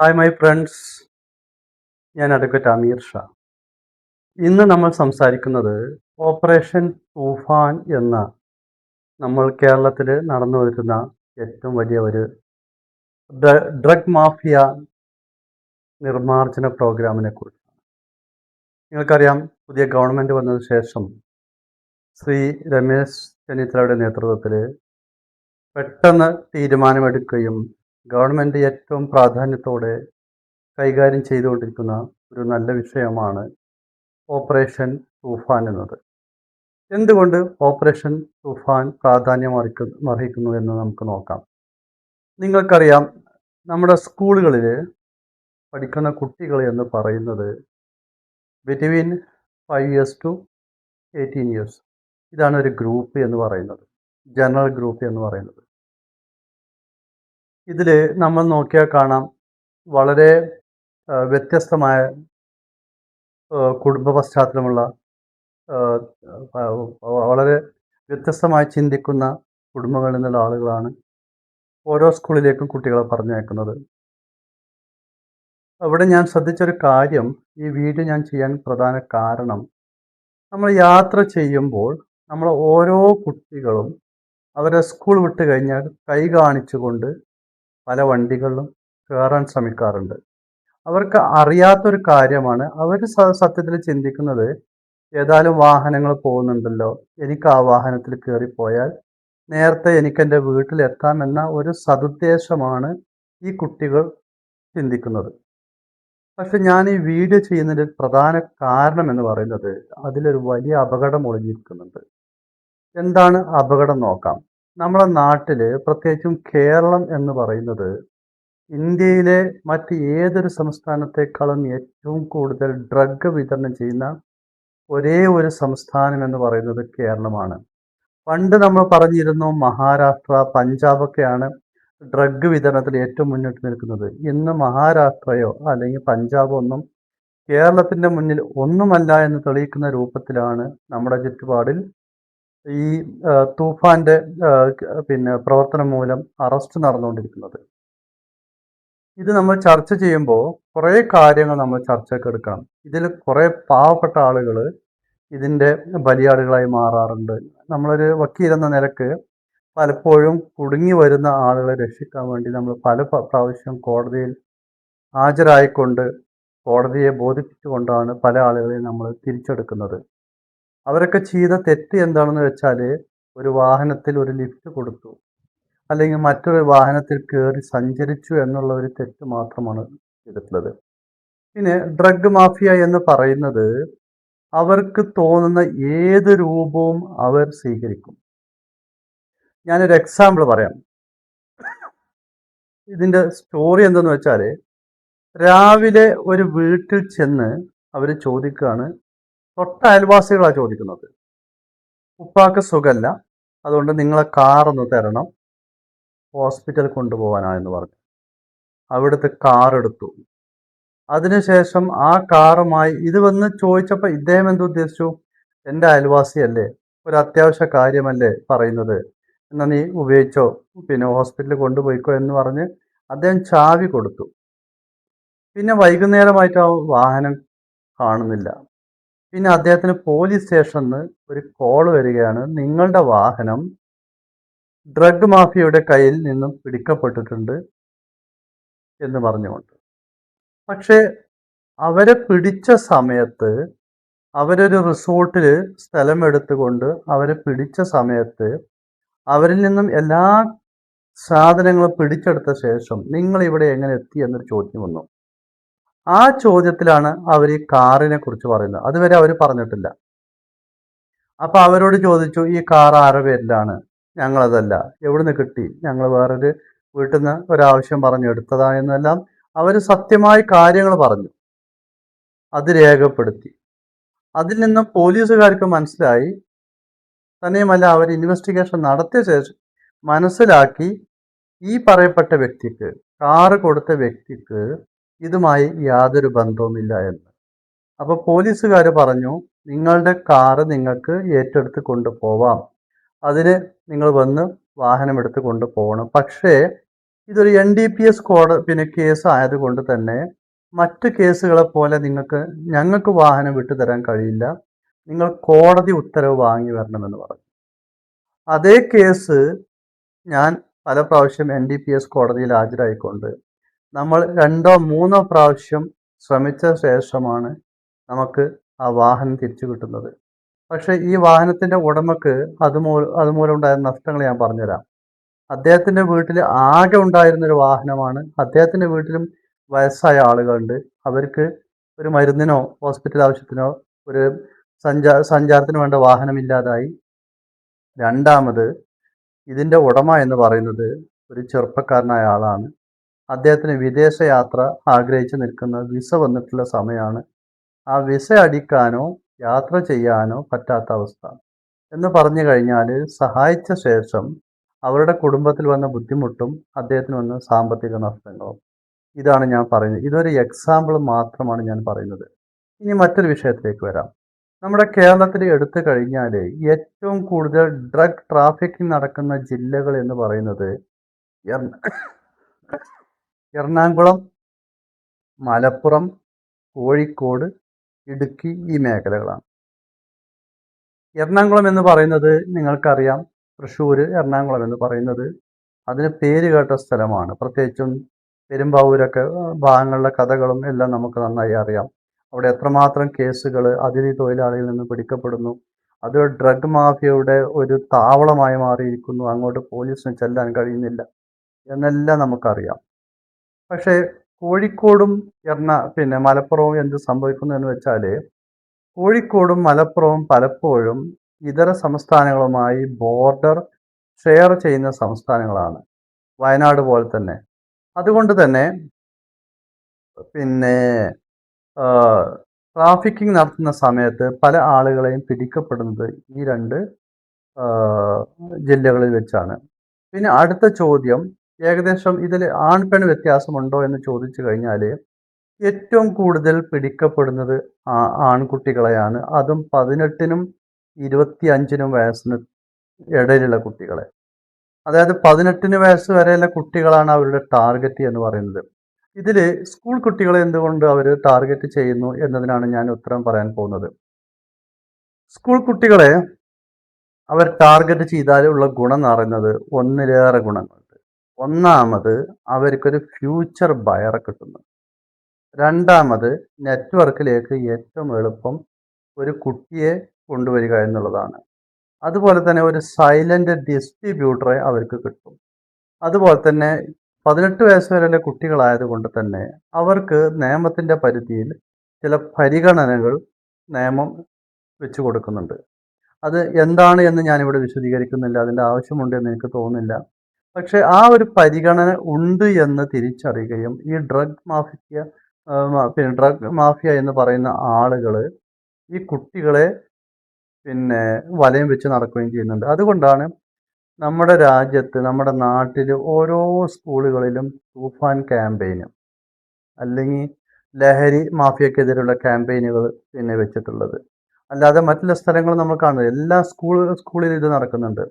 Hi my friends, ഞാൻ advocate അമീർ ഷാ. ഇന്ന് നമ്മൾ സംസാരിക്കുന്നത് ഓപ്പറേഷൻ തൂഫാൻ എന്ന നമ്മൾ കേരളത്തിൽ നടന്നു വരുന്ന ഏറ്റവും വലിയ ഒരു ഡ്രഗ് മാഫിയ നിർമ്മാർജ്ജന പ്രോഗ്രാമിനെ കുറിച്ച്. നിങ്ങൾക്കറിയാം, പുതിയ ഗവൺമെൻറ് വന്നതിന് ശേഷം ശ്രീ രമേശ് ചെന്നിത്തലയുടെ നേതൃത്വത്തിൽ പെട്ടെന്ന് തീരുമാനമെടുക്കുകയും ഗവൺമെൻറ് ഏറ്റവും പ്രാധാന്യത്തോടെ കൈകാര്യം ചെയ്തുകൊണ്ടിരിക്കുന്ന ഒരു നല്ല വിഷയമാണ് ഓപ്പറേഷൻ തൂഫാൻ എന്നത്. എന്തുകൊണ്ട് ഓപ്പറേഷൻ തൂഫാൻ പ്രാധാന്യം അർഹിക്കുന്നു എന്ന് നമുക്ക് നോക്കാം. നിങ്ങൾക്കറിയാം, നമ്മുടെ സ്കൂളുകളിൽ പഠിക്കുന്ന കുട്ടികൾ എന്ന് പറയുന്നത് ബിറ്റ്വീൻ 5 ഇയേഴ്സ് ടു 18 ഇയേഴ്സ്, ഇതാണ് ഒരു ഗ്രൂപ്പ് എന്ന് പറയുന്നത്, ജനറൽ ഗ്രൂപ്പ് എന്ന് പറയുന്നത്. ഇതിൽ നമ്മൾ നോക്കിയാൽ കാണാം, വളരെ വ്യത്യസ്തമായ കുടുംബ പശ്ചാത്തലമുള്ള, വളരെ വ്യത്യസ്തമായി ചിന്തിക്കുന്ന കുടുംബങ്ങളിൽ നിന്നുള്ള ആളുകളാണ് ഓരോ സ്കൂളിലേക്കും കുട്ടികളെ പറഞ്ഞയക്കുന്നത്. അവിടെ ഞാൻ ശ്രദ്ധിച്ചൊരു കാര്യം, ഈ വീഡിയോ ഞാൻ ചെയ്യാൻ പ്രധാന കാരണം, നമ്മൾ യാത്ര ചെയ്യുമ്പോൾ നമ്മൾ ഓരോ കുട്ടികളും അവരെ സ്കൂൾ വിട്ട് കഴിഞ്ഞാൽ കൈ കാണിച്ചുകൊണ്ട് പല വണ്ടികളിലും കയറാൻ ശ്രമിക്കാറുണ്ട്. അവർക്ക് അറിയാത്തൊരു കാര്യമാണ്. അവർ സത്യത്തിൽ ചിന്തിക്കുന്നത്, ഏതായാലും വാഹനങ്ങൾ പോകുന്നുണ്ടല്ലോ, എനിക്ക് ആ വാഹനത്തിൽ കയറിപ്പോയാൽ നേരത്തെ എനിക്കെൻ്റെ വീട്ടിലെത്താമെന്ന ഒരു സതുദ്ദേശമാണ് ഈ കുട്ടികൾ ചിന്തിക്കുന്നത്. പക്ഷെ ഞാൻ ഈ വീഡിയോ ചെയ്യുന്നതിൻ്റെ പ്രധാന കാരണം എന്ന് പറയുന്നത്, അതിലൊരു വലിയ അപകടം ഒളിഞ്ഞിരിക്കുന്നുണ്ട്. എന്താണ് അപകടം നോക്കാം. നമ്മളെ നാട്ടിൽ, പ്രത്യേകിച്ചും കേരളം എന്ന് പറയുന്നത്, ഇന്ത്യയിലെ മറ്റ് ഏതൊരു സംസ്ഥാനത്തെക്കാളും ഏറ്റവും കൂടുതൽ ഡ്രഗ് വിതരണം ചെയ്യുന്ന ഒരേ ഒരു സംസ്ഥാനം എന്ന് പറയുന്നത് കേരളമാണ്. പണ്ട് നമ്മൾ പറഞ്ഞിരുന്നു മഹാരാഷ്ട്ര, പഞ്ചാബൊക്കെയാണ് ഡ്രഗ് വിതരണത്തിൽ ഏറ്റവും മുന്നിട്ട് നിൽക്കുന്നത്. ഇന്ന് മഹാരാഷ്ട്രയോ അല്ലെങ്കിൽ പഞ്ചാബോ ഒന്നും കേരളത്തിൻ്റെ മുന്നിൽ ഒന്നുമല്ല എന്ന് തെളിയിക്കുന്ന രൂപത്തിലാണ് നമ്മുടെ ചുറ്റുപാടിൽ ഈ തൂഫാൻ്റെ പ്രവർത്തനം മൂലം അറസ്റ്റ് നടന്നുകൊണ്ടിരിക്കുന്നത്. ഇത് നമ്മൾ ചർച്ച ചെയ്യുമ്പോൾ കുറേ കാര്യങ്ങൾ നമ്മൾ ചർച്ചയ്ക്ക് എടുക്കണം. ഇതിൽ കുറേ പാവപ്പെട്ട ആളുകൾ ഇതിൻ്റെ ബലിയാടുകളായി മാറാറുണ്ട്. നമ്മളൊരു വക്കീൽ എന്ന നിലക്ക് പലപ്പോഴും കുടുങ്ങി വരുന്ന ആളുകളെ രക്ഷിക്കാൻ വേണ്ടി നമ്മൾ പല പ്രാവശ്യം കോടതിയിൽ ഹാജരായിക്കൊണ്ട് കോടതിയെ ബോധിപ്പിച്ചുകൊണ്ടാണ് പല ആളുകളെയും നമ്മൾ തിരിച്ചെടുക്കുന്നത്. അവരൊക്കെ ചെയ്ത തെറ്റ് എന്താണെന്ന് വെച്ചാൽ, ഒരു വാഹനത്തിൽ ഒരു ലിഫ്റ്റ് കൊടുത്തു, അല്ലെങ്കിൽ മറ്റൊരു വാഹനത്തിൽ കയറി സഞ്ചരിച്ചു എന്നുള്ള ഒരു തെറ്റ് മാത്രമാണ് ചെയ്തിട്ടുള്ളത്. പിന്നെ ഡ്രഗ് മാഫിയ എന്ന് പറയുന്നത്, അവർക്ക് തോന്നുന്ന ഏത് രൂപവും അവർ സ്വീകരിക്കും. ഞാനൊരു എക്സാമ്പിൾ പറയാം. ഇതിൻ്റെ സ്റ്റോറി എന്തെന്ന് വെച്ചാൽ, രാവിലെ ഒരു വീട്ടിൽ ചെന്ന് അവർ ചോദിക്കുകയാണ്, തൊട്ട അയൽവാസികളാണ് ചോദിക്കുന്നത്, ഉപ്പാക്ക് സുഖമല്ല, അതുകൊണ്ട് നിങ്ങളെ കാറൊന്ന് തരണം, ഹോസ്പിറ്റലിൽ കൊണ്ടുപോകാനായെന്ന് പറഞ്ഞു. അവിടുത്തെ കാർ എടുത്തു. അതിനുശേഷം ആ കാറുമായി ഇത് വന്ന് ചോദിച്ചപ്പോൾ ഇദ്ദേഹം എന്തുദ്ദേശിച്ചു, എൻ്റെ അയൽവാസിയല്ലേ, ഒരു അത്യാവശ്യ കാര്യമല്ലേ പറയുന്നത്, എന്നാൽ നീ ഉപയോഗിച്ചോ, ഹോസ്പിറ്റലിൽ കൊണ്ടുപോയിക്കോ എന്ന് പറഞ്ഞ് അദ്ദേഹം ചാവി കൊടുത്തു. പിന്നെ വൈകുന്നേരമായിട്ട് ആ വാഹനം കാണുന്നില്ല. പിന്നെ അദ്ദേഹത്തിന് പോലീസ് സ്റ്റേഷനിൽ നിന്ന് ഒരു കോൾ വരികയാണ്, നിങ്ങളുടെ വാഹനം ഡ്രഗ് മാഫിയയുടെ കയ്യിൽ നിന്നും പിടിക്കപ്പെട്ടിട്ടുണ്ട് എന്ന് പറഞ്ഞുകൊണ്ട്. പക്ഷേ അവരെ പിടിച്ച സമയത്ത്, അവരൊരു റിസോർട്ടിൽ സ്ഥലം എടുത്തുകൊണ്ട് അവരെ പിടിച്ച സമയത്ത് അവരിൽ നിന്നും എല്ലാ സാധനങ്ങളും പിടിച്ചെടുത്ത ശേഷം നിങ്ങൾ ഇവിടെ എങ്ങനെ എത്തി എന്നൊരു ചോദ്യം വന്നു. ആ ചോദ്യത്തിലാണ് അവർ ഈ കാറിനെ കുറിച്ച് പറയുന്നത്. അതുവരെ അവർ പറഞ്ഞിട്ടില്ല. അപ്പൊ അവരോട് ചോദിച്ചു, ഈ കാർ ആരുടെ പേരിലാണ്? ഞങ്ങളതല്ല. എവിടുന്ന് കിട്ടി? ഞങ്ങൾ വേറൊരു വീട്ടിൽ നിന്ന് ഒരാവശ്യം പറഞ്ഞു എടുത്തതാ എന്നെല്ലാം അവർ സത്യമായി കാര്യങ്ങൾ പറഞ്ഞു. അത് രേഖപ്പെടുത്തി. അതിൽ നിന്നും പോലീസുകാർക്ക് മനസ്സിലായി. തന്നെയുമല്ല, അവർ ഇൻവെസ്റ്റിഗേഷൻ നടത്തിയ ശേഷം മനസ്സിലാക്കി, ഈ പറയപ്പെട്ട വ്യക്തിക്ക്, കാറ് കൊടുത്ത വ്യക്തിക്ക് ഇതുമായി യാതൊരു ബന്ധവുമില്ല എന്ന്. അപ്പോൾ പോലീസുകാർ പറഞ്ഞു, നിങ്ങളുടെ കാറ് നിങ്ങൾക്ക് ഏറ്റെടുത്ത് കൊണ്ടുപോവാം, അതിന് നിങ്ങൾ വന്ന് വാഹനം എടുത്ത് കൊണ്ടുപോകണം, പക്ഷേ ഇതൊരു NDPS കേസ് ആയതുകൊണ്ട് തന്നെ മറ്റ് കേസുകളെ പോലെ ഞങ്ങൾക്ക് വാഹനം വിട്ടുതരാൻ കഴിയില്ല, നിങ്ങൾ കോടതി ഉത്തരവ് വാങ്ങി വരണമെന്ന് പറഞ്ഞു. അതേ കേസ് ഞാൻ പല പ്രാവശ്യം NDPS കോടതിയിൽ ഹാജരായിക്കൊണ്ട് നമ്മൾ 2 3 പ്രാവശ്യം ശ്രമിച്ച ശേഷമാണ് നമുക്ക് ആ വാഹനം തിരിച്ചു കിട്ടുന്നത്. പക്ഷേ ഈ വാഹനത്തിൻ്റെ ഉടമക്ക് അതുമൂലം ഉണ്ടായ നഷ്ടങ്ങൾ ഞാൻ പറഞ്ഞുതരാം. അദ്ദേഹത്തിൻ്റെ വീട്ടിൽ ആകെ ഉണ്ടായിരുന്നൊരു വാഹനമാണ്. അദ്ദേഹത്തിൻ്റെ വീട്ടിലും വയസ്സായ ആളുകളുണ്ട്. അവർക്ക് ഒരു മരുന്നിനോ ഹോസ്പിറ്റൽ ആവശ്യത്തിനോ ഒരു സഞ്ചാരത്തിന് വേണ്ട വാഹനമില്ലാതായി. രണ്ടാമത് ഇതിൻ്റെ ഉടമ എന്ന് പറയുന്നത് ഒരു ചെറുപ്പക്കാരനായ ആളാണ്. അദ്ദേഹത്തിന് വിദേശ യാത്ര ആഗ്രഹിച്ച് നിൽക്കുന്ന വിസ വന്നിട്ടുള്ള സമയമാണ്. ആ വിസ അടിക്കാനോ യാത്ര ചെയ്യാനോ പറ്റാത്ത അവസ്ഥ എന്ന് പറഞ്ഞു കഴിഞ്ഞാൽ സഹായിച്ച ശേഷം അവരുടെ കുടുംബത്തിൽ വന്ന ബുദ്ധിമുട്ടും അദ്ദേഹത്തിന് വന്ന സാമ്പത്തിക നഷ്ടങ്ങളും. ഇതാണ് ഞാൻ പറയുന്നത്. ഇതൊരു എക്സാമ്പിൾ മാത്രമാണ് ഞാൻ പറയുന്നത്. ഇനി മറ്റൊരു വിഷയത്തിലേക്ക് വരാം. നമ്മുടെ കേരളത്തിൽ എടുത്തു കഴിഞ്ഞാൽ ഏറ്റവും കൂടുതൽ ഡ്രഗ് ട്രാഫിക്കിംഗ് നടക്കുന്ന ജില്ലകൾ എന്ന് പറയുന്നത് എറണാകുളം, മലപ്പുറം, കോഴിക്കോട്, ഇടുക്കി ഈ മേഖലകളാണ്. എറണാകുളം എന്ന് പറയുന്നത് നിങ്ങൾക്കറിയാം, തൃശ്ശൂർ, എറണാകുളം എന്ന് പറയുന്നത് അതിന് പേര് കേട്ട സ്ഥലമാണ്. പ്രത്യേകിച്ചും പെരുമ്പാവൂരൊക്കെ ഭാഗങ്ങളിലെ കഥകളും എല്ലാം നമുക്ക് നന്നായി അറിയാം. അവിടെ എത്രമാത്രം കേസുകൾ അതിഥി തൊഴിലാളികളിൽ നിന്ന് പിടിക്കപ്പെടുന്നു. അത് ഡ്രഗ് മാഫിയയുടെ ഒരു താവളമായി മാറിയിരിക്കുന്നു. അങ്ങോട്ട് പോലീസിന് ചെല്ലാൻ കഴിയുന്നില്ല എന്നെല്ലാം നമുക്കറിയാം. പക്ഷേ കോഴിക്കോടും മലപ്പുറവും എന്ത് സംഭവിക്കുന്നു എന്ന് വെച്ചാൽ, കോഴിക്കോടും മലപ്പുറവും പലപ്പോഴും ഇതര സംസ്ഥാനങ്ങളുമായി ബോർഡർ ഷെയർ ചെയ്യുന്ന സംസ്ഥാനങ്ങളാണ്, വയനാട് പോലെ തന്നെ. അതുകൊണ്ട് തന്നെ ട്രാഫിക്കിംഗ് നടത്തുന്ന സമയത്ത് പല ആളുകളെയും പിടിക്കപ്പെടുന്നത് ഈ 2 ജില്ലകളിൽ വെച്ചാണ്. പിന്നെ അടുത്ത ചോദ്യം, ഏകദേശം ഇതിൽ ആൺ പെൺ വ്യത്യാസമുണ്ടോ എന്ന് ചോദിച്ചു കഴിഞ്ഞാൽ ഏറ്റവും കൂടുതൽ പിടിക്കപ്പെടുന്നത് ആൺകുട്ടികളെയാണ്. അതും 18നും 25നും വയസ്സിന് ഇടയിലുള്ള കുട്ടികളെ. അതായത് 18 വയസ്സ് വരെയുള്ള കുട്ടികളാണ് അവരുടെ ടാർഗറ്റ് എന്ന് പറയുന്നത്. ഇതിൽ സ്കൂൾ കുട്ടികളെ എന്തുകൊണ്ട് അവർ ടാർഗറ്റ് ചെയ്യുന്നു എന്നതിനാണ് ഞാൻ ഉത്തരം പറയാൻ പോകുന്നത്. സ്കൂൾ കുട്ടികളെ അവർ ടാർഗറ്റ് ചെയ്താലുള്ള ഗുണം എന്ന് പറയുന്നത് ഒന്നിലേറെ ഗുണങ്ങളുണ്ട്. ഒന്നാമത്, അവർക്കൊരു ഫ്യൂച്ചർ ബയറെ കിട്ടുന്നു. രണ്ടാമത്, നെറ്റ്വർക്കിലേക്ക് ഏറ്റവും എളുപ്പം ഒരു കുട്ടിയെ കൊണ്ടുവരിക എന്നുള്ളതാണ്. അതുപോലെ തന്നെ ഒരു സൈലന്റ് ഡിസ്ട്രിബ്യൂട്ടറെ അവർക്ക് കിട്ടും. അതുപോലെ തന്നെ 18 വയസ്സ് വരെയുള്ള കുട്ടികളായതുകൊണ്ട് തന്നെ അവർക്ക് നിയമത്തിൻ്റെ പരിധിയിൽ ചില പരിഗണനകൾ നിയമം വെച്ചു കൊടുക്കുന്നുണ്ട്. അത് എന്താണ് എന്ന് ഞാനിവിടെ വിശദീകരിക്കുന്നില്ല, അതിൻ്റെ ആവശ്യമുണ്ട് എന്ന് എനിക്ക് തോന്നുന്നില്ല. പക്ഷേ ആ ഒരു പരിഗണന ഉണ്ട് എന്ന് തിരിച്ചറിയുകയും ഈ ഡ്രഗ് മാഫിയ എന്ന് പറയുന്ന ആളുകൾ ഈ കുട്ടികളെ വലയം വെച്ച് നടക്കുകയും ചെയ്യുന്നുണ്ട്. അതുകൊണ്ടാണ് നമ്മുടെ രാജ്യത്ത്, നമ്മുടെ നാട്ടിൽ ഓരോ സ്കൂളുകളിലും തൂഫാൻ ക്യാമ്പയിനും അല്ലെങ്കിൽ ലഹരി മാഫിയക്കെതിരെയുള്ള ക്യാമ്പയിനുകൾ വെച്ചിട്ടുള്ളത്. അല്ലാതെ മറ്റുള്ള സ്ഥലങ്ങൾ നമ്മൾ കാണുന്നത് എല്ലാ സ്കൂളിലും ഇത് നടക്കുന്നുണ്ട്.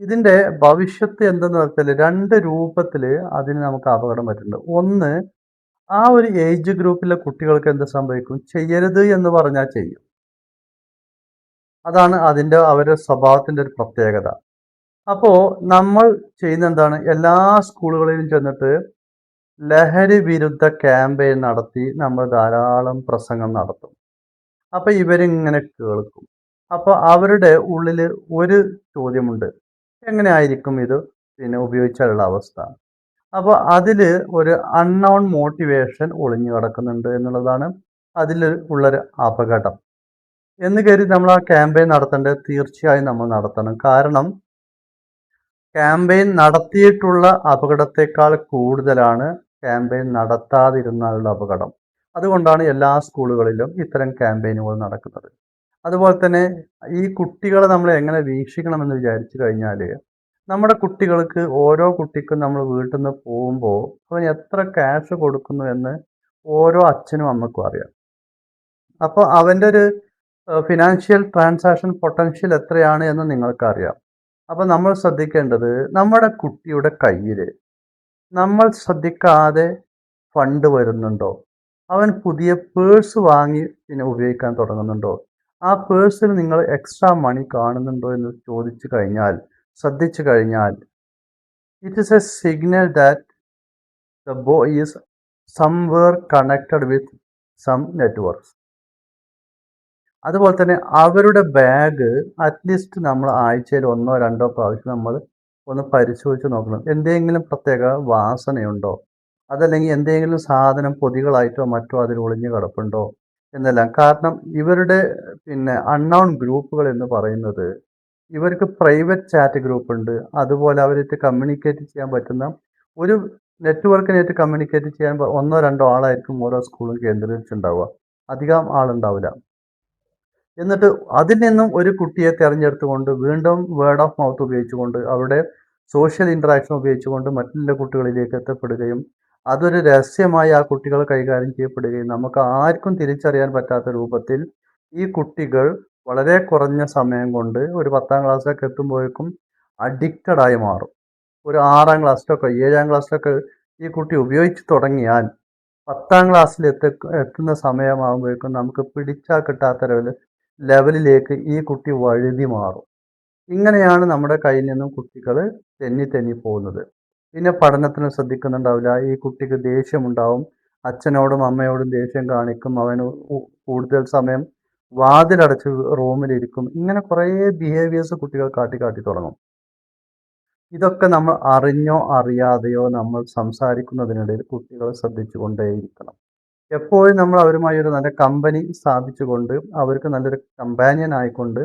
ഇതിൻ്റെ ഭവിഷ്യത്ത് എന്തെന്ന് വെച്ചാൽ 2 രൂപത്തിൽ അതിന് നമുക്ക് അപകടം പറ്റുന്നുണ്ട്. ഒന്ന്, ആ ഒരു ഏജ് ഗ്രൂപ്പിലെ കുട്ടികൾക്ക് എന്ത് സംഭവിക്കും? ചെയ്യരുത് എന്ന് പറഞ്ഞാൽ ചെയ്യും. അതാണ് അവരുടെ സ്വഭാവത്തിൻ്റെ ഒരു പ്രത്യേകത. അപ്പോൾ നമ്മൾ ചെയ്യുന്ന എന്താണ്? എല്ലാ സ്കൂളുകളിലും ചെന്നിട്ട് ലഹരി വിരുദ്ധ ക്യാമ്പയിൻ നടത്തി നമ്മൾ ധാരാളം പ്രസംഗം നടത്തും. അപ്പോൾ ഇവരിങ്ങനെ കേൾക്കും. അപ്പോൾ അവരുടെ ഉള്ളിൽ ഒരു ചോദ്യമുണ്ട്, എങ്ങനെ ആയിരിക്കും ഇത് ഉപയോഗിച്ചാലുള്ള അവസ്ഥ? അപ്പോൾ അതിൽ ഒരു അൺനോൺ മോട്ടിവേഷൻ ഒളിഞ്ഞു കിടക്കുന്നുണ്ട് എന്നുള്ളതാണ് അതിൽ ഉള്ളൊരു അപകടം. എന്ന് കരുതി നമ്മൾ ആ ക്യാമ്പയിൻ നടത്തേണ്ടത് തീർച്ചയായും നമ്മൾ നടത്തണം. കാരണം ക്യാമ്പയിൻ നടത്തിയിട്ടുള്ള അപകടത്തെക്കാൾ കൂടുതലാണ് ക്യാമ്പയിൻ നടത്താതിരുന്നാലുള്ള അപകടം. അതുകൊണ്ടാണ് എല്ലാ സ്കൂളുകളിലും ഇത്തരം ക്യാമ്പയിനുകൾ നടക്കുന്നത്. അതുപോലെ തന്നെ ഈ കുട്ടികളെ നമ്മൾ എങ്ങനെ വീക്ഷിക്കണമെന്ന് വിചാരിച്ചു കഴിഞ്ഞാൽ, നമ്മുടെ കുട്ടികൾക്ക്, ഓരോ കുട്ടിക്കും നമ്മൾ വീട്ടിൽ നിന്ന് പോകുമ്പോൾ അവന് എത്ര ക്യാഷ് കൊടുക്കുന്നു എന്ന് ഓരോ അച്ഛനും അമ്മക്കും അറിയാം. അപ്പോൾ അവൻ്റെ ഒരു ഫിനാൻഷ്യൽ ട്രാൻസാക്ഷൻ പൊട്ടൻഷ്യൽ എത്രയാണ് എന്ന് നിങ്ങൾക്കറിയാം. അപ്പോൾ നമ്മൾ ശ്രദ്ധിക്കേണ്ടത്, നമ്മുടെ കുട്ടിയുടെ കയ്യിൽ നമ്മൾ ശ്രദ്ധിക്കാതെ ഫണ്ട് വരുന്നുണ്ടോ? അവൻ പുതിയ പേഴ്സ് വാങ്ങി പിന്നെ ഉപയോഗിക്കാൻ തുടങ്ങുന്നുണ്ടോ? ആ പേഴ്സിൽ നിങ്ങൾ എക്സ്ട്രാ മണി കാണുന്നുണ്ടോ എന്ന് ചോദിച്ചു കഴിഞ്ഞാൽ, ശ്രദ്ധിച്ചു കഴിഞ്ഞാൽ, it is a signal that the boy is somewhere connected with some networks. അതുപോലെ തന്നെ അവരുടെ ബാഗ് അറ്റ്ലീസ്റ്റ് നമ്മൾ ആഴ്ചയിൽ 1 2 പ്രാവശ്യം നമ്മൾ ഒന്ന് പരിശോധിച്ച് നോക്കണം. എന്തെങ്കിലും പ്രത്യേക വാസനയുണ്ടോ? അതല്ലെങ്കിൽ എന്തെങ്കിലും സാധനം പൊതികളായിട്ടോ മറ്റോ അതിൽ ഒളിഞ്ഞു കിടപ്പുണ്ടോ എന്നെല്ലാം. കാരണം ഇവരുടെ പിന്നെ അൺനോൺ ഗ്രൂപ്പുകൾ എന്ന് പറയുന്നത് ഇവർക്ക് പ്രൈവറ്റ് ചാറ്റ് ഗ്രൂപ്പ് ഉണ്ട്. അതുപോലെ അവരായിട്ട് കമ്മ്യൂണിക്കേറ്റ് ചെയ്യാൻ പറ്റുന്ന ഒരു നെറ്റ്വർക്കിനായിട്ട് കമ്മ്യൂണിക്കേറ്റ് ചെയ്യാൻ 1 2 ആളായിരിക്കും ഓരോ സ്കൂളും കേന്ദ്രീകരിച്ചുണ്ടാവുക. അധികം ആളുണ്ടാവില്ല. എന്നിട്ട് അതിൽ നിന്നും ഒരു കുട്ടിയെ തിരഞ്ഞെടുത്തുകൊണ്ട് വീണ്ടും വേർഡ് ഓഫ് മൗത്ത് ഉപയോഗിച്ചുകൊണ്ട് അവരുടെ സോഷ്യൽ ഇൻട്രാക്ഷൻ ഉപയോഗിച്ചുകൊണ്ട് മറ്റുള്ള കുട്ടികളിലേക്ക് എത്തപ്പെടുകയും അതൊരു രഹസ്യമായി ആ കുട്ടികൾ കൈകാര്യം ചെയ്യപ്പെടുകയും നമുക്ക് ആർക്കും തിരിച്ചറിയാൻ പറ്റാത്ത രൂപത്തിൽ ഈ കുട്ടികൾ വളരെ കുറഞ്ഞ സമയം കൊണ്ട് ഒരു 10ാം ക്ലാസ്സിലൊക്കെ എത്തുമ്പോഴേക്കും അഡിക്റ്റഡ് ആയി മാറും. ഒരു 6ാം ക്ലാസ്സിലൊക്കെ 7ാം ക്ലാസ്സിലൊക്കെ ഈ കുട്ടി ഉപയോഗിച്ച് തുടങ്ങിയാൽ 10ാം ക്ലാസ്സിൽ എത്തുന്ന സമയമാകുമ്പോഴേക്കും നമുക്ക് പിടിച്ചാൽ കിട്ടാത്ത ലെവലിലേക്ക് ഈ കുട്ടി വഴുതി മാറും. ഇങ്ങനെയാണ് നമ്മുടെ കയ്യിൽ നിന്നും കുട്ടികൾ തെന്നി തെന്നി പോകുന്നത്. പിന്നെ പഠനത്തിന് ശ്രദ്ധിക്കുന്നുണ്ടാവില്ല. ഈ കുട്ടിക്ക് ദേഷ്യമുണ്ടാവും. അച്ഛനോടും അമ്മയോടും ദേഷ്യം കാണിക്കും. അവന് കൂടുതൽ സമയം വാതിലടച്ച് റൂമിലിരിക്കും. ഇങ്ങനെ കുറേ ബിഹേവിയേഴ്സ് കുട്ടികൾ കാട്ടി കാട്ടി തുടങ്ങും. ഇതൊക്കെ നമ്മൾ അറിഞ്ഞോ അറിയാതെയോ നമ്മൾ സംസാരിക്കുന്നതിനിടയിൽ കുട്ടികളെ ശ്രദ്ധിച്ചു കൊണ്ടേയിരിക്കണം. എപ്പോഴും നമ്മൾ അവരുമായി ഒരു നല്ല കമ്പനി സ്ഥാപിച്ചുകൊണ്ട് അവർക്ക് നല്ലൊരു കമ്പാനിയൻ ആയിക്കൊണ്ട്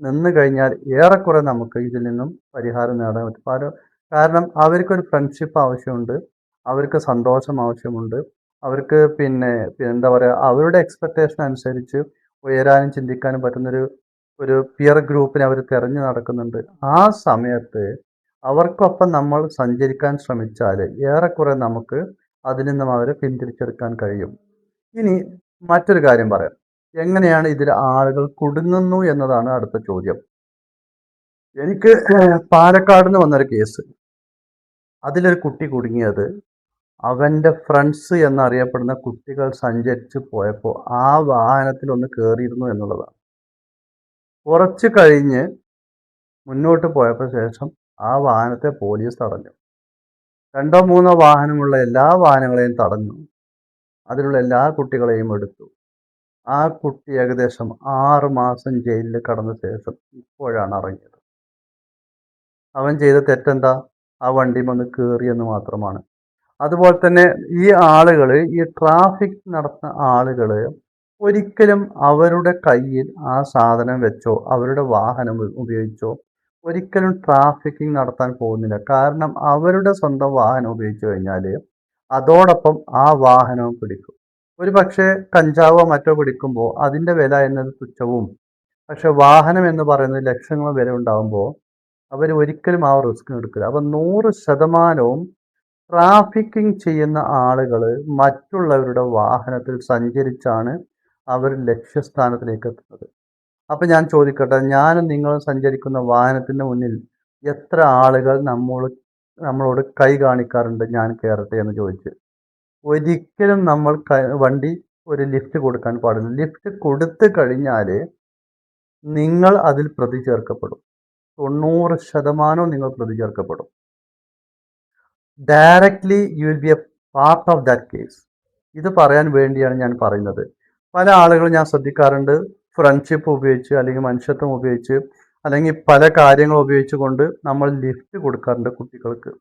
നിന്ന് കഴിഞ്ഞാൽ ഏറെക്കുറെ നമുക്ക് ഇതിൽ നിന്നും പരിഹാരം നേടാൻ പറ്റും. കാരണം അവർക്കൊരു ഫ്രണ്ട്ഷിപ്പ് ആവശ്യമുണ്ട്, അവർക്ക് സന്തോഷം ആവശ്യമുണ്ട്, അവർക്ക് പിന്നെ എന്താ പറയുക, അവരുടെ എക്സ്പെക്റ്റേഷൻ അനുസരിച്ച് ഉയരാനും ചിന്തിക്കാനും പറ്റുന്നൊരു ഒരു പിയർ ഗ്രൂപ്പിനെ അവർ തിരഞ്ഞു നടക്കുന്നുണ്ട്. ആ സമയത്ത് അവർക്കൊപ്പം നമ്മൾ സഞ്ചരിക്കാൻ ശ്രമിച്ചാൽ ഏറെക്കുറെ നമുക്ക് അതിൽ നിന്നും അവരെ പിന്തിരിച്ചെടുക്കാൻ കഴിയും. ഇനി മറ്റൊരു കാര്യം പറയാം. എങ്ങനെയാണ് ഇതിൽ ആളുകൾ കുടുങ്ങുന്നു എന്നതാണ് അടുത്ത ചോദ്യം. എനിക്ക് പാലക്കാട് നിന്ന് വന്നൊരു കേസ്. അതിലൊരു കുട്ടി കുടുങ്ങിയത് അവൻ്റെ ഫ്രണ്ട്സ് എന്നറിയപ്പെടുന്ന കുട്ടികൾ സഞ്ചരിച്ച് പോയപ്പോൾ ആ വാഹനത്തിൽ ഒന്ന് കയറിയിരുന്നു എന്നുള്ളതാണ്. കുറച്ച് കഴിഞ്ഞ് മുന്നോട്ട് പോയപ്പോൾ ശേഷം ആ വാഹനത്തെ പോലീസ് തടഞ്ഞു. 2 3 വാഹനമുള്ള എല്ലാ വാഹനങ്ങളെയും തടഞ്ഞു. അതിലുള്ള എല്ലാ കുട്ടികളെയും എടുത്തു. ആ കുട്ടി ഏകദേശം 6 മാസം ജയിലിൽ കടന്ന ശേഷം ഇപ്പോഴാണ് ഇറങ്ങിയത്. അവൻ ചെയ്ത തെറ്റെന്താ? ആ വണ്ടിമേന്ന് കയറിയെന്ന് മാത്രമാണ്. അതുപോലെ തന്നെ ഈ ആളുകൾ, ഈ ട്രാഫിക് നടത്തുന്ന ആളുകൾ ഒരിക്കലും അവരുടെ കയ്യിൽ ആ സാധനം വെച്ചോ അവരുടെ വാഹനം ഉപയോഗിച്ചോ ഒരിക്കലും ട്രാഫിക്കിംഗ് നടത്താൻ പോകുന്നില്ല. കാരണം അവരുടെ സ്വന്തം വാഹനം ഉപയോഗിച്ചു കഴിഞ്ഞാൽ അതോടൊപ്പം ആ വാഹനവും പിടിക്കും. ഒരു പക്ഷേ കഞ്ചാവോ മറ്റോ പിടിക്കുമ്പോൾ അതിൻ്റെ വില എന്നത് തുച്ഛവും, പക്ഷെ വാഹനം എന്ന് പറയുന്നത് ലക്ഷങ്ങൾ വില ഉണ്ടാകുമ്പോൾ അവർ ഒരിക്കലും ആ റിസ്ക് എടുക്കില്ല. അപ്പം 100% ട്രാഫിക്കിംഗ് ചെയ്യുന്ന ആളുകൾ മറ്റുള്ളവരുടെ വാഹനത്തിൽ സഞ്ചരിച്ചാണ് അവർ ലക്ഷ്യസ്ഥാനത്തിലേക്ക് എത്തുന്നത്. അപ്പം ഞാൻ ചോദിക്കട്ടെ, ഞാനും നിങ്ങളും സഞ്ചരിക്കുന്ന വാഹനത്തിൻ്റെ മുന്നിൽ എത്ര ആളുകൾ നമ്മളോട് കൈ കാണിക്കാറുണ്ട് ഞാൻ കയറട്ടെ എന്ന് ചോദിച്ച്? ഒരിക്കലും നമ്മൾ വണ്ടി ഒരു ലിഫ്റ്റ് കൊടുക്കാൻ പാടില്ല. ലിഫ്റ്റ് കൊടുത്തു കഴിഞ്ഞാൽ നിങ്ങൾ അതിൽ പ്രതി ചേർക്കപ്പെടും. 90% നിങ്ങൾ പ്രതി ചേർക്കപ്പെടും. Directly you will be a part of that case. ഇത് പറയാൻ വേണ്ടിയാണ് ഞാൻ പറയുന്നത്. പല ആളുകളും ഞാൻ ശ്രദ്ധിക്കാറുണ്ട്, ഫ്രണ്ട്ഷിപ്പ് ഉപയോഗിച്ച് അല്ലെങ്കിൽ മനുഷ്യത്വം ഉപയോഗിച്ച് അല്ലെങ്കിൽ പല കാര്യങ്ങൾ ഉപയോഗിച്ചുകൊണ്ട് നമ്മൾ ലിഫ്റ്റ് കൊടുക്കാറുണ്ട് കുട്ടികൾക്ക്.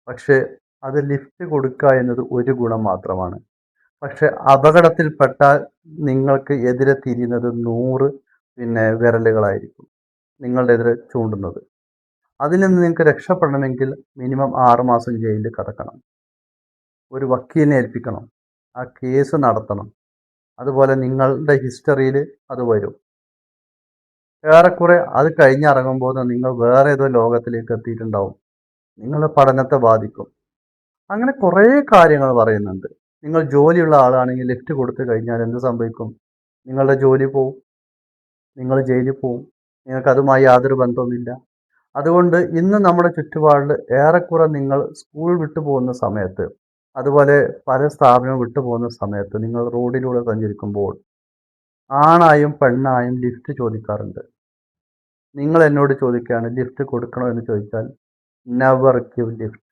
പക്ഷേ അത് ലിഫ്റ്റ് കൊടുക്കുക എന്നത് ഒരു ഗുണം മാത്രമാണ്. പക്ഷെ അപകടത്തിൽപ്പെട്ടാൽ നിങ്ങൾക്ക് എതിരെ തിരിയുന്നത് 100 വിരലുകളായിരിക്കും നിങ്ങളുടെ എതിരെ ചൂണ്ടുന്നത്. അതിൽ നിന്ന് നിങ്ങൾക്ക് രക്ഷപ്പെടണമെങ്കിൽ മിനിമം 6 മാസം ജയിലിൽ കിടക്കണം, ഒരു വക്കീലിനെ ഏൽപ്പിക്കണം, ആ കേസ് നടത്തണം. അതുപോലെ നിങ്ങളുടെ ഹിസ്റ്ററിയിൽ അത് വരും. ഏറെക്കുറെ അത് കഴിഞ്ഞിറങ്ങുമ്പോൾ നിങ്ങൾ വേറെ ഏതോ ലോകത്തിലേക്ക് എത്തിയിട്ടുണ്ടാവും. നിങ്ങളുടെ പഠനത്തെ ബാധിക്കും. അങ്ങനെ കുറേ കാര്യങ്ങൾ പറയുന്നുണ്ട്. നിങ്ങൾ ജോലിയുള്ള ആളാണെങ്കിൽ ലിഫ്റ്റ് കൊടുത്തു കഴിഞ്ഞാൽ എന്ത് സംഭവിക്കും? നിങ്ങളുടെ ജോലി പോവും, നിങ്ങൾ ജയിലിൽ പോവും, നിങ്ങൾക്ക് അതുമായി യാതൊരു ബന്ധവുമില്ല. അതുകൊണ്ട് ഇന്ന് നമ്മുടെ ചുറ്റുപാടിൽ ഏറെക്കുറെ നിങ്ങൾ സ്കൂൾ വിട്ടു പോകുന്ന സമയത്ത്, അതുപോലെ പല സ്ഥാപനവും വിട്ടു പോകുന്ന സമയത്ത് നിങ്ങൾ റോഡിലൂടെ സഞ്ചരിക്കുമ്പോൾ ആണായും പെണ്ണായും ലിഫ്റ്റ് ചോദിക്കാറുണ്ട്. നിങ്ങൾ എന്നോട് ചോദിക്കുകയാണ് ലിഫ്റ്റ് കൊടുക്കണോ എന്ന് ചോദിച്ചാൽ നെവർ ഗിവ് ലിഫ്റ്റ്.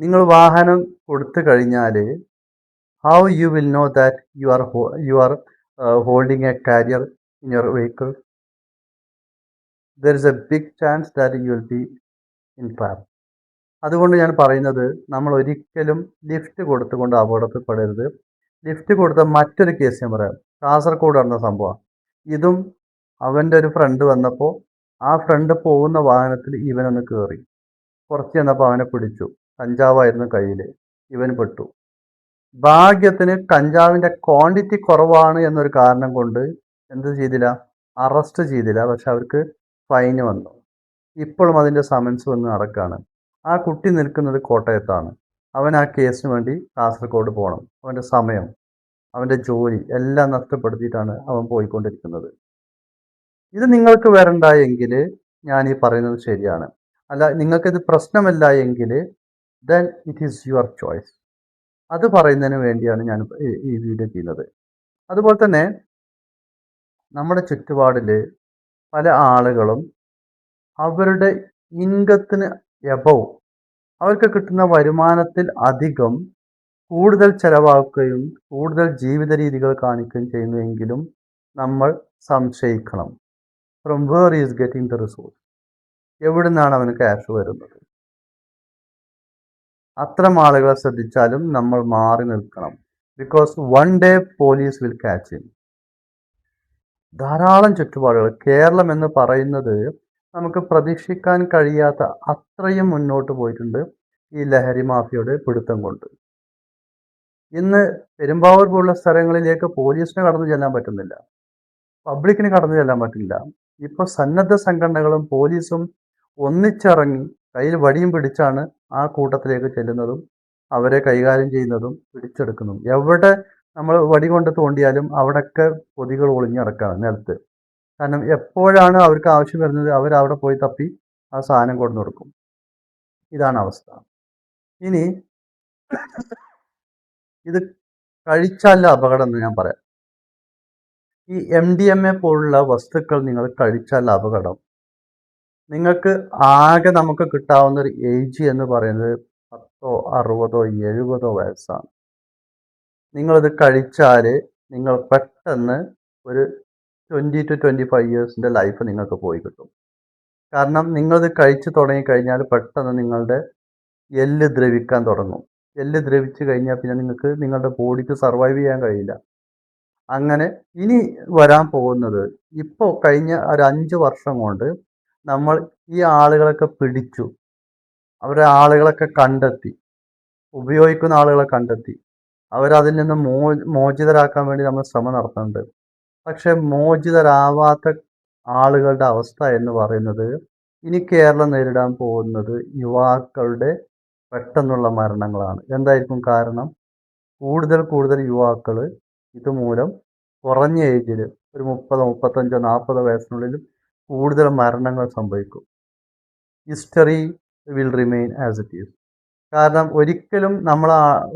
നിങ്ങൾ വാഹനം കൊടുത്തു കഴിഞ്ഞാൽ how you will know that you are holding a carrier in your vehicle? There is a big chance that you will be in trap. അതുകൊണ്ട് ഞാൻ പറയുന്നത് നമ്മൾ ഒരിക്കലും ലിഫ്റ്റ് കൊടുത്തുകൊണ്ട് അപകടത്തിൽപ്പെടരുത്. ലിഫ്റ്റ് കൊടുത്ത മറ്റൊരു കേസ് ഞാൻ പറയാം. കാസർഗോഡ് നടന്ന സംഭവം. ഇതും അവൻ്റെ ഒരു ഫ്രണ്ട് വന്നപ്പോൾ ആ ഫ്രണ്ട് പോകുന്ന വാഹനത്തിൽ ഇവനൊന്ന് കയറി. കുറച്ച് ചെന്നപ്പോൾ അവനെ പിടിച്ചു. കഞ്ചാവായിരുന്നു കയ്യിൽ. ഇവൻ പെട്ടു. ഭാഗ്യത്തിന് കഞ്ചാവിൻ്റെ ക്വാണ്ടിറ്റി കുറവാണ് എന്നൊരു കാരണം കൊണ്ട് എന്ത് ചെയ്തില്ല, അറസ്റ്റ് ചെയ്തില്ല. പക്ഷെ അവർക്ക് ഫൈന് വന്നു. ഇപ്പോഴും അതിൻ്റെ സമൻസ് വന്ന് നടക്കുകയാണ്. ആ കുട്ടി നിൽക്കുന്നത് കോട്ടയത്താണ്. അവൻ ആ കേസിന് വേണ്ടി കാസർഗോഡ് പോകണം. അവൻ്റെ സമയം, അവൻ്റെ ജോലി എല്ലാം നഷ്ടപ്പെടുത്തിയിട്ടാണ് അവൻ പോയിക്കൊണ്ടിരിക്കുന്നത്. ഇത് നിങ്ങൾക്ക് വരണ്ട എങ്കിൽ ഞാൻ ഈ പറയുന്നത് ശരിയാണ്. അല്ല, നിങ്ങൾക്കിത് പ്രശ്നമല്ല എങ്കിൽ then it is your choice. അത് പറയുന്നതിന് വേണ്ടിയാണ് ഞാൻ ഈ വീഡിയോ ചെയ്യുന്നത്. അതുപോലെ തന്നെ നമ്മുടെ ചുറ്റുപാടിൽ പല ആളുകളും അവരുടെ ഇൻകത്തിന് എബവ്, അവർക്ക് കിട്ടുന്ന വരുമാനത്തിൽ അധികം കൂടുതൽ ചെലവാക്കുകയും കൂടുതൽ ജീവിത രീതികൾ കാണിക്കുകയും ചെയ്യുന്നുവെങ്കിലും നമ്മൾ സംശയിക്കണം. From where is getting the resource? എവിടെ നിന്നാണ് അവന് ക്യാഷ് വരുന്നത്? അത്തരം ആളുകളെ ശ്രദ്ധിച്ചാലും നമ്മൾ മാറി നിൽക്കണം. Because one day police will catch him. ധാരാളം ചുറ്റുപാടുകൾ. കേരളം എന്ന് പറയുന്നത് നമുക്ക് പ്രതീക്ഷിക്കാൻ കഴിയാത്ത അത്രയും മുന്നോട്ട് പോയിട്ടുണ്ട് ഈ ലഹരി മാഫിയയുടെ പിടുത്തം കൊണ്ട്. ഇന്ന് പെരുമ്പാവൂർ പോലുള്ള സ്ഥലങ്ങളിലേക്ക് പോലീസിന് കടന്നു ചെല്ലാൻ പറ്റുന്നില്ല, പബ്ലിക്കിന് കടന്നു ചെല്ലാൻ പറ്റില്ല. ഇപ്പോൾ സന്നദ്ധ സംഘടനകളും പോലീസും ഒന്നിച്ചിറങ്ങി കയ്യിൽ വടിയും പിടിച്ചാണ് ആ കൂട്ടത്തിലേക്ക് ചെല്ലുന്നതും അവരെ കൈകാര്യം ചെയ്യുന്നതും പിടിച്ചെടുക്കുന്നതും. എവിടെ നമ്മൾ വടി കൊണ്ട് തോണ്ടിയാലും അവിടെയൊക്കെ പൊതികൾ ഒളിഞ്ഞിടക്കാണ് നിലത്ത്. കാരണം എപ്പോഴാണ് അവർക്ക് ആവശ്യം വരുന്നത് അവരവിടെ പോയി തപ്പി ആ സാധനം കൊണ്ടു കൊടുക്കും. ഇതാണ് അവസ്ഥ. ഇനി ഇത് കഴിച്ചാലുള്ള അപകടം എന്ന് ഞാൻ പറയാം. ഈ MDMA പോലുള്ള വസ്തുക്കൾ നിങ്ങൾ കഴിച്ചാലുള്ള അപകടം, നിങ്ങൾക്ക് ആകെ നമുക്ക് കിട്ടാവുന്ന ഒരു ഏജ് എന്ന് പറയുന്നത് 10, 60, 70 വയസ്സാണ്. നിങ്ങളിത് കഴിച്ചാൽ നിങ്ങൾ പെട്ടെന്ന് ഒരു 20 to 25 ഇയേഴ്സിൻ്റെ ലൈഫ് നിങ്ങൾക്ക് പോയി കിട്ടും. കാരണം നിങ്ങളിത് കഴിച്ചു തുടങ്ങിക്കഴിഞ്ഞാൽ പെട്ടെന്ന് നിങ്ങളുടെ എല്ല് ദ്രവിക്കാൻ തുടങ്ങും. എല്ല് ദ്രവിച്ചു കഴിഞ്ഞാൽ പിന്നെ നിങ്ങൾക്ക് നിങ്ങളുടെ ബോഡിക്ക് സർവൈവ് ചെയ്യാൻ കഴിയില്ല. അങ്ങനെ ഇനി വരാൻ പോകുന്നത്, ഇപ്പോൾ കഴിഞ്ഞ ഒരു 5 വർഷം കൊണ്ട് നമ്മൾ ഈ ആളുകളൊക്കെ പിടിച്ചു, അവരെ ആളുകളൊക്കെ കണ്ടെത്തി, ഉപയോഗിക്കുന്ന ആളുകളെ കണ്ടെത്തി, അവരതിൽ നിന്ന് മോചിതരാക്കാൻ വേണ്ടി നമ്മൾ ശ്രമം നടത്തുന്നുണ്ട്. പക്ഷെ മോചിതരാവാത്ത ആളുകളുടെ അവസ്ഥ എന്ന് പറയുന്നത്, ഇനി കേരളം നേരിടാൻ പോകുന്നത് യുവാക്കളുടെ പെട്ടെന്നുള്ള മരണങ്ങളാണ്. എന്തായിരിക്കും കാരണം? കൂടുതൽ യുവാക്കൾ ഇതുമൂലം കുറഞ്ഞ ഏജിൽ ഒരു 30, 35, 40 വയസ്സിനുള്ളിൽ കൂടുതൽ മരണങ്ങൾ സംഭവിക്കും. History will remain as it is. കാരണം ഒരിക്കലും നമ്മൾ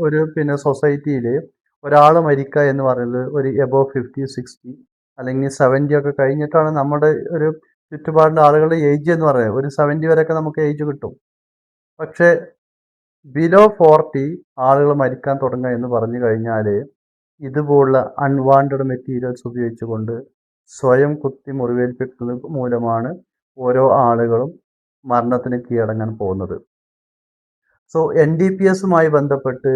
ഒരു സൊസൈറ്റിയിൽ ഒരാൾ മരിക്കുക എന്ന് പറയുന്നത് ഒരു എബോവ് 50, 60 അല്ലെങ്കിൽ 70 ഒക്കെ കഴിഞ്ഞിട്ടാണ് നമ്മുടെ ഒരു ചുറ്റുപാടിൻ്റെ ആളുകളുടെ ഏജ് എന്ന് പറയുന്നത്. ഒരു 70 വരെയൊക്കെ നമുക്ക് ഏജ് കിട്ടും. പക്ഷേ ബിലോ 40 ആളുകൾ മരിക്കാൻ തുടങ്ങുക എന്ന് പറഞ്ഞു കഴിഞ്ഞാൽ ഇതുപോലുള്ള അൺവാണ്ടഡ് മെറ്റീരിയൽസ് ഉപയോഗിച്ചുകൊണ്ട് സ്വയം കുത്തി മുറിവേൽപ്പിക്കുന്നത് മൂലമാണ് ഓരോ ആളുകളും മരണത്തിന് കീഴടങ്ങാൻ പോകുന്നത്. സോ NDPSുമായി ബന്ധപ്പെട്ട്,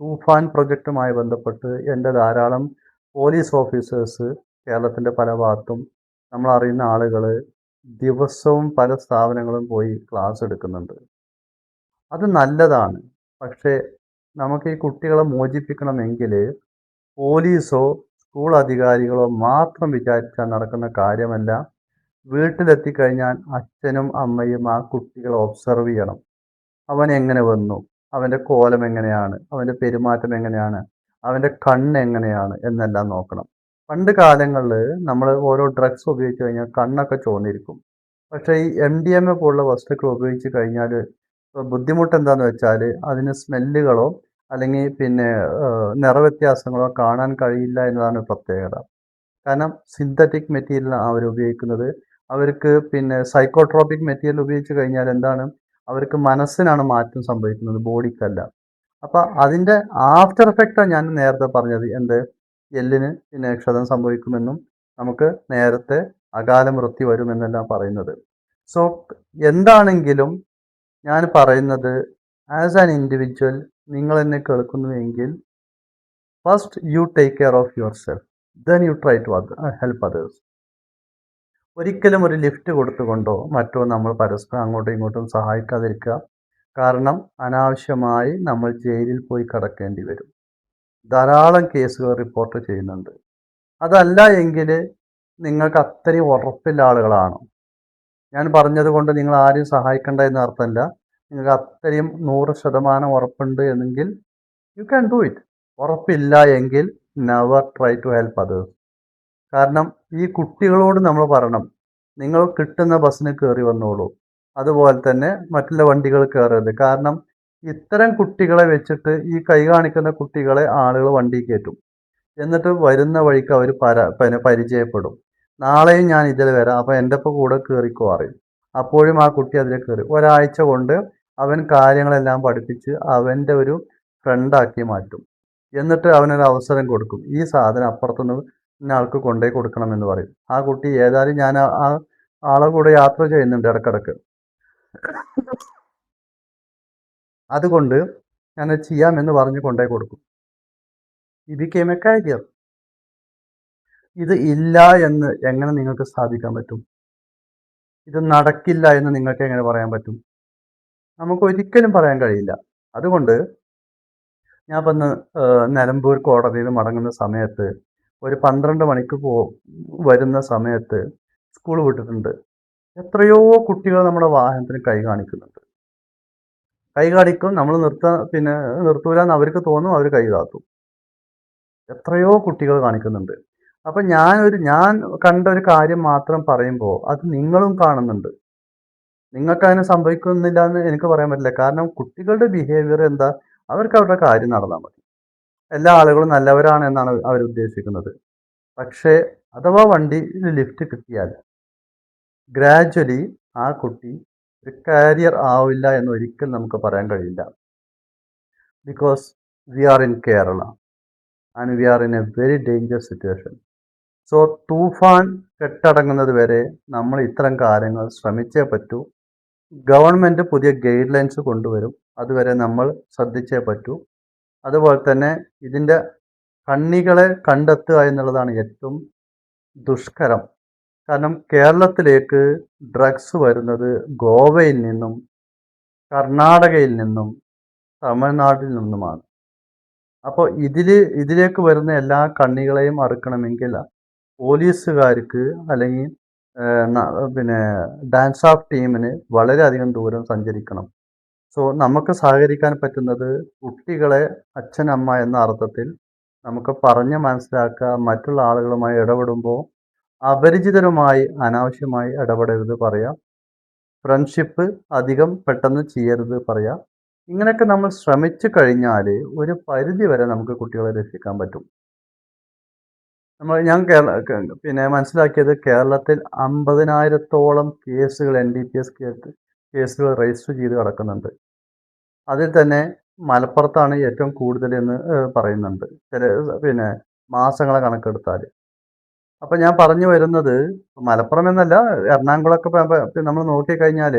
തൂഫാൻ പ്രൊജക്റ്റുമായി ബന്ധപ്പെട്ട് എൻ്റെ ധാരാളം പോലീസ് ഓഫീസേഴ്സ് കേരളത്തിൻ്റെ പല ഭാഗത്തും നമ്മൾ അറിയുന്ന ആളുകൾ ദിവസവും പല സ്ഥാപനങ്ങളും പോയി ക്ലാസ് എടുക്കുന്നുണ്ട്. അത് നല്ലതാണ്. പക്ഷേ നമുക്ക് ഈ കുട്ടികളെ മോചിപ്പിക്കണമെങ്കിൽ പോലീസോ സ്കൂൾ അധികാരികളോ മാത്രം വിചാരിച്ചാൽ നടക്കുന്ന കാര്യമല്ല. വീട്ടിലെത്തിക്കഴിഞ്ഞാൽ അച്ഛനും അമ്മയും ആ കുട്ടികളെ ഒബ്സർവ് ചെയ്യണം. അവൻ എങ്ങനെ വന്നു, അവൻ്റെ കോലം എങ്ങനെയാണ്, അവൻ്റെ പെരുമാറ്റം എങ്ങനെയാണ്, അവൻ്റെ കണ്ണ് എങ്ങനെയാണ് എന്നെല്ലാം നോക്കണം. പണ്ട് കാലങ്ങളിൽ നമ്മൾ ഓരോ ഡ്രഗ്സ് ഉപയോഗിച്ച് കഴിഞ്ഞാൽ കണ്ണൊക്കെ ചുവന്നിരിക്കും. പക്ഷേ ഈ MDMA പോലുള്ള വസ്തുക്കൾ ഉപയോഗിച്ച് കഴിഞ്ഞാൽ ബുദ്ധിമുട്ട് എന്താണെന്ന് വെച്ചാൽ അതിന് സ്മെല്ലുകളോ അല്ലെങ്കിൽ പിന്നെ നിറവ്യത്യാസങ്ങളോ കാണാൻ കഴിയില്ല എന്നതാണ് പ്രത്യേകത. കാരണം സിന്തറ്റിക് മെറ്റീരിയൽ അവർ ഉപയോഗിക്കുന്നത്. അവർക്ക് പിന്നെ സൈക്കോട്രോപിക് മെറ്റീരിയൽ ഉപയോഗിച്ച് കഴിഞ്ഞാൽ എന്താണ് അവർക്ക് മനസ്സിനാണ് മാറ്റം സംഭവിക്കുന്നത്, ബോഡിക്കല്ല. അപ്പം അതിൻ്റെ ആഫ്റ്റർ എഫക്റ്റാണ് ഞാൻ നേരത്തെ പറഞ്ഞത്. എന്ത് എല്ലിന് പിന്നെ ക്ഷതം സംഭവിക്കുമെന്നും നമുക്ക് നേരത്തെ അകാല മൃത്യു വരുമെന്നെല്ലാം പറയുന്നത്. സോ എന്താണെങ്കിലും ഞാൻ പറയുന്നത്, ആസ് ആൻ ഇൻഡിവിജ്വൽ നിങ്ങൾ എന്നെ കേൾക്കുന്നുവെങ്കിൽ first you take care of yourself, then you try to help others. ഒരിക്കലും ഒരു ലിഫ്റ്റ് കൊടുത്തുകൊണ്ടോ മറ്റോ നമ്മൾ പരസ്പരം അങ്ങോട്ടും ഇങ്ങോട്ടും സഹായിക്കാതിരിക്കുക. കാരണം അനാവശ്യമായി നമ്മൾ ജയിലിൽ പോയി കിടക്കേണ്ടി വരും. ധാരാളം കേസുകൾ റിപ്പോർട്ട് ചെയ്യുന്നുണ്ട്. അതല്ല എങ്കിൽ നിങ്ങൾക്ക് അത്രയും ഉറപ്പില്ല ആളുകളാണ്. ഞാൻ പറഞ്ഞത് കൊണ്ട് നിങ്ങൾ ആരെയും സഹായിക്കേണ്ട എന്ന അർത്ഥമല്ല. നിങ്ങൾക്ക് അത്രയും 100% ഉറപ്പുണ്ട് എന്നെങ്കിൽ യു ക്യാൻ ഡു ഇറ്റ്. ഉറപ്പില്ല എങ്കിൽ never try to help others. കാരണം ഈ കുട്ടികളോട് നമ്മൾ പറയണം, നിങ്ങൾ കിട്ടുന്ന ബസ്സിന് കയറി വന്നോളൂ, അതുപോലെ തന്നെ മറ്റുള്ള വണ്ടികൾ കയറരുത്. കാരണം ഇത്തരം കുട്ടികളെ വെച്ചിട്ട് ഈ കൈ കാണിക്കുന്ന കുട്ടികളെ ആളുകൾ വണ്ടി കയറ്റും. എന്നിട്ട് വരുന്ന വഴിക്ക് അവർ പരിചയപ്പെടും. നാളെയും ഞാൻ ഇതിൽ വരാം, അപ്പോൾ എൻ്റെ ഒപ്പം കൂടെ കയറിക്കോ അറിയും. അപ്പോഴും ആ കുട്ടി അതിൽ കയറി. ഒരാഴ്ച കൊണ്ട് അവൻ കാര്യങ്ങളെല്ലാം പഠിപ്പിച്ച് അവൻ്റെ ഒരു ഫ്രണ്ടാക്കി മാറ്റും. എന്നിട്ട് അവനൊരു അവസരം കൊടുക്കും, ഈ സാധനം അപ്പുറത്തുനിന്ന് ഇന്ന ആൾക്ക് കൊണ്ടുപോയി കൊടുക്കണമെന്ന് പറയും. ആ കുട്ടി ഏതായാലും ഞാൻ ആ ആളെ കൂടെ യാത്ര ചെയ്യുന്നുണ്ട് ഇടക്കിടക്ക്, അതുകൊണ്ട് ഞാൻ ചെയ്യാമെന്ന് പറഞ്ഞ് കൊണ്ടുപോയി കൊടുക്കും. ഈ ബിക്കേം എ കാരിയർ. ഇത് ഇല്ല എന്ന് എങ്ങനെ നിങ്ങൾക്ക് സ്ഥാപിക്കാൻ പറ്റും? ഇത് നടക്കില്ല എന്ന് നിങ്ങൾക്ക് എങ്ങനെ പറയാൻ പറ്റും? നമുക്ക് ഒരിക്കലും പറയാൻ കഴിയില്ല. അതുകൊണ്ട് ഞാൻ ഇപ്പം ഇന്ന് നിലമ്പൂർ കോടതിയിൽ മടങ്ങുന്ന സമയത്ത് ഒരു 12 മണിക്ക് വരുന്ന സമയത്ത് സ്കൂൾ വിട്ടിട്ടുണ്ട്. എത്രയോ കുട്ടികൾ നമ്മുടെ വാഹനത്തിന് കൈ കാണിക്കുന്നുണ്ട്. കൈ കാണിക്കും, നമ്മൾ നിർത്തൂല എന്ന് അവർക്ക് തോന്നും, അവർ കൈ കാത്തും. എത്രയോ കുട്ടികൾ കാണിക്കുന്നുണ്ട്. അപ്പം ഞാൻ കണ്ട ഒരു കാര്യം മാത്രം പറയുമ്പോൾ അത് നിങ്ങളും കാണുന്നുണ്ട്. നിങ്ങൾക്ക് അതിന് സംഭവിക്കുന്നില്ല എന്ന് എനിക്ക് പറയാൻ പറ്റില്ല. കാരണം കുട്ടികളുടെ ബിഹേവിയർ എന്താ, അവർക്ക് അവരുടെ കാര്യം നടന്നാൽ മതി. എല്ലാ ആളുകളും നല്ലവരാണ് എന്നാണ് അവർ ഉദ്ദേശിക്കുന്നത്. പക്ഷേ അഥവാ വണ്ടിയിൽ ലിഫ്റ്റ് കിട്ടിയാൽ ഗ്രാജ്വലി ആ കുട്ടി ഒരു കാരിയർ ആവില്ല എന്ന് ഒരിക്കലും നമുക്ക് പറയാൻ കഴിയില്ല. Because we are in Kerala and we are in a very dangerous situation. So തൂഫാൻ കെട്ടടങ്ങുന്നത് വരെ നമ്മൾ ഇത്തരം കാര്യങ്ങൾ ശ്രമിച്ചേ പറ്റൂ. ഗവൺമെൻറ് പുതിയ ഗൈഡ് ലൈൻസ് കൊണ്ടുവരും, അതുവരെ നമ്മൾ ശ്രദ്ധിച്ചേ പറ്റൂ. അതുപോലെ തന്നെ ഇതിൻ്റെ കണ്ണികളെ കണ്ടെത്തുക എന്നുള്ളതാണ് ഏറ്റവും ദുഷ്കരം. കാരണം കേരളത്തിലേക്ക് ഡ്രഗ്സ് വരുന്നത് ഗോവയിൽ നിന്നും കർണാടകയിൽ നിന്നും തമിഴ്നാട്ടിൽ നിന്നുമാണ്. അപ്പോൾ ഇതിലേക്ക് വരുന്ന എല്ലാ കണ്ണികളെയും അറുക്കണമെങ്കിൽ പോലീസുകാർക്ക് അല്ലെങ്കിൽ പിന്നെ ഡാൻസ് ഓഫ് ടീമിന് വളരെയധികം ദൂരം സഞ്ചരിക്കണം. സോ നമുക്ക് സഹകരിക്കാൻ പറ്റുന്നത് കുട്ടികളെ അച്ഛനമ്മ എന്ന അർത്ഥത്തിൽ നമുക്ക് പറഞ്ഞ് മനസ്സിലാക്കുക. മറ്റുള്ള ആളുകളുമായി ഇടപെടുമ്പോൾ അപരിചിതരുമായി അനാവശ്യമായി ഇടപെടരുത് പറയാം. ഫ്രണ്ട്ഷിപ്പ് അധികം പെട്ടെന്ന് ചെയ്യരുത് പറയാം. ഇങ്ങനെയൊക്കെ നമ്മൾ ശ്രമിച്ചു കഴിഞ്ഞാൽ ഒരു പരിധി വരെ നമുക്ക് കുട്ടികളെ രക്ഷിക്കാൻ പറ്റും. ഞാൻ പിന്നെ മനസ്സിലാക്കിയത്, കേരളത്തിൽ 50,000-ഓളം കേസുകൾ NDPS കേസുകൾ രജിസ്റ്റർ ചെയ്ത് കിടക്കുന്നുണ്ട്. അതിൽ തന്നെ മലപ്പുറത്താണ് ഏറ്റവും കൂടുതൽ എന്ന് പറയുന്നുണ്ട്, പിന്നെ മാസങ്ങളെ കണക്കെടുത്താൽ. അപ്പം ഞാൻ പറഞ്ഞു വരുന്നത്, മലപ്പുറം എന്നല്ല, എറണാകുളമൊക്കെ നമ്മൾ നോക്കിക്കഴിഞ്ഞാൽ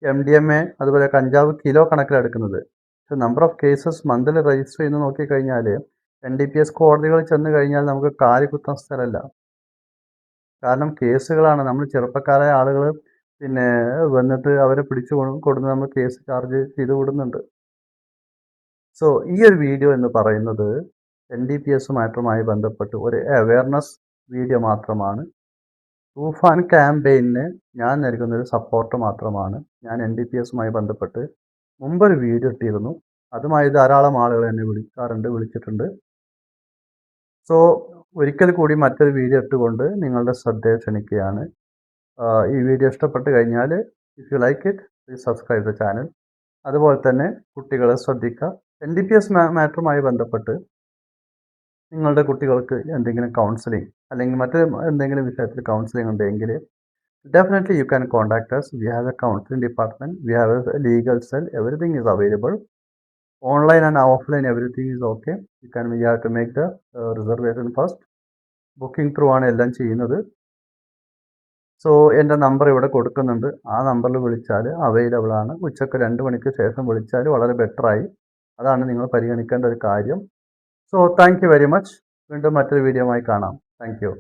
MDMA അതുപോലെ കഞ്ചാവ് കിലോ കണക്കിലെടുക്കുന്നത്. പക്ഷെ നമ്പർ ഓഫ് കേസസ് മന്തിൽ രജിസ്റ്റർ ചെയ്യുന്ന നോക്കിക്കഴിഞ്ഞാൽ NDPS കോടതികളിൽ ചെന്ന് കഴിഞ്ഞാൽ നമുക്ക് കാല് കുത്താൻ സ്ഥലമല്ല. കാരണം കേസുകളാണ്. നമ്മൾ ചെറുപ്പക്കാരായ ആളുകൾ പിന്നെ വന്നിട്ട് അവരെ പിടിച്ചു കൊടുന്ന് നമ്മൾ കേസ് ചാർജ് ചെയ്ത് വിടുന്നുണ്ട്. സോ ഈ ഒരു വീഡിയോ എന്ന് പറയുന്നത് NDPS മാറ്ററുമായി ബന്ധപ്പെട്ട് ഒരു അവയർനെസ് വീഡിയോ മാത്രമാണ്. തൂഫാൻ ക്യാമ്പയിന് ഞാൻ നൽകുന്നൊരു സപ്പോർട്ട് മാത്രമാണ്. ഞാൻ NDPSമായി ബന്ധപ്പെട്ട് മുമ്പൊരു വീഡിയോ ഇട്ടിരുന്നു. അതുമായി ധാരാളം ആളുകൾ എന്നെ വിളിച്ചിട്ടുണ്ട്. സോ ഒരിക്കൽ കൂടി മറ്റൊരു വീഡിയോ ഇട്ടുകൊണ്ട് നിങ്ങളുടെ ശ്രദ്ധയെ ക്ഷണിക്കുകയാണ്. ഈ വീഡിയോ ഇഷ്ടപ്പെട്ട് കഴിഞ്ഞാൽ if you like it please subscribe the channel. അതുപോലെ തന്നെ കുട്ടികളെ ശ്രദ്ധിക്കുക. NDPS മാറ്ററുമായി ബന്ധപ്പെട്ട് നിങ്ങളുടെ കുട്ടികൾക്ക് എന്തെങ്കിലും കൗൺസിലിംഗ് അല്ലെങ്കിൽ മറ്റ് എന്തെങ്കിലും വിഷയത്തിൽ കൗൺസിലിംഗ് ഉണ്ടെങ്കിൽ definitely you can contact us. We have a counseling department, we have a legal cell, everything is available. Online and offline everything is okay. We have to make the reservation first. Booking through ആണ് എല്ലാം ചെയ്യുന്നത്. So എൻ്റെ number ഇവിടെ കൊടുക്കുന്നുണ്ട്. ആ നമ്പറിൽ വിളിച്ചാൽ available ആണ്. ഉച്ചയ്ക്ക് 2 മണിക്ക് ശേഷം വിളിച്ചാൽ വളരെ ബെറ്ററായി. അതാണ് നിങ്ങൾ പരിഗണിക്കേണ്ട ഒരു കാര്യം. So thank you very much. വീണ്ടും മറ്റൊരു വീഡിയോയുമായി കാണാം. Thank you.